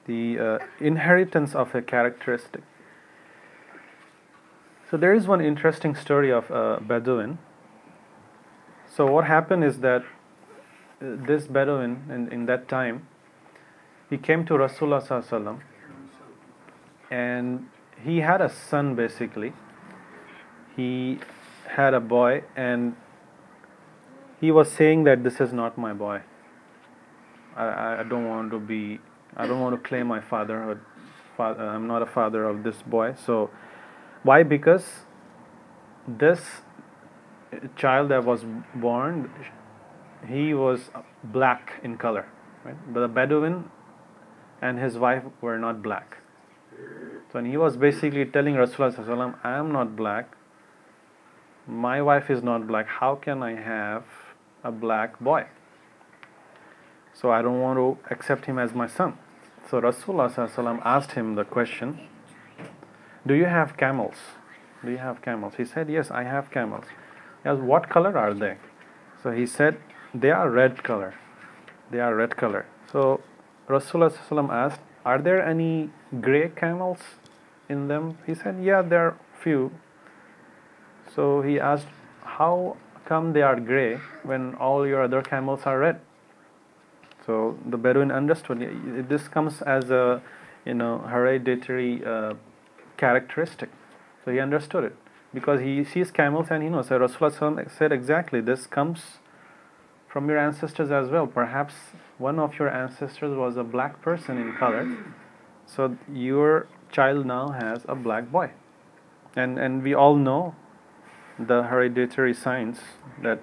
the inheritance of a characteristic. So there is one interesting story of a Bedouin. So what happened is that this Bedouin in that time, he came to Rasulullah Sallallahu Alaihi Wasallam, and he had a son basically. He had a boy, and he was saying that this is not my boy. I don't want to claim my fatherhood. I'm not a father of this boy. So why? Because this child that was born, he was black in color, right? But the Bedouin and his wife were not black. So and he was basically telling Rasulullah Sallallahu Alaihi Wasallam, I am not black, my wife is not black, how can I have a black boy? So I don't want to accept him as my son. So Rasulullah Sallallahu Alaihi Wasallam asked him the question, do you have camels? Do you have camels? He said, yes, I have camels. He asked, what color are they? So he said, they are red color. They are red color. So Rasulullah Sallallahu Alaihi Wasallam asked, are there any gray camels in them? He said, yeah, there are few. So he asked, how come they are gray when all your other camels are red? So the Bedouin understood. This comes as a hereditary characteristic. So he understood it because he sees camels and he knows. So Rasulullah said exactly, this comes from your ancestors as well. Perhaps one of your ancestors was a black person in color, so your child now has a black boy. And we all know the hereditary science that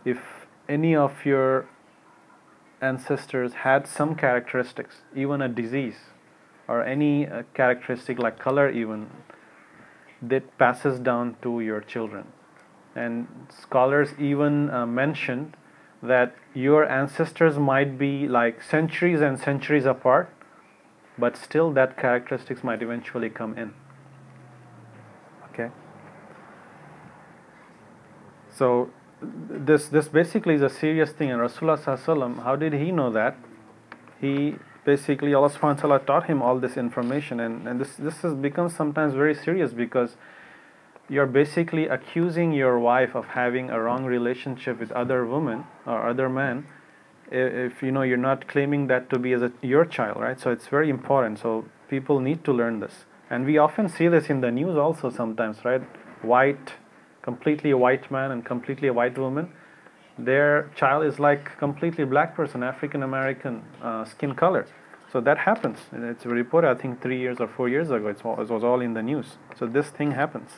if any of your ancestors had some characteristics, even a disease or any characteristic like color even, that passes down to your children. And scholars even mentioned that your ancestors might be like centuries and centuries apart, but still that characteristics might eventually come in. Okay. So this basically is a serious thing. And Rasulullah Sallallahu Alaihi Wasallam, how did he know that? He basically, Allah Subhanahu wa Ta'ala taught him all this information, and this has become sometimes very serious because you're basically accusing your wife of having a wrong relationship with other women or other men if you're not claiming that to be as your child, right? So it's very important. So people need to learn this, and we often see this in the news also sometimes, right? Completely a white man and completely a white woman, their child is like completely black person, African American skin color. So that happens. It's reported, I think 3 years or 4 years ago. It was all in the news. So this thing happens.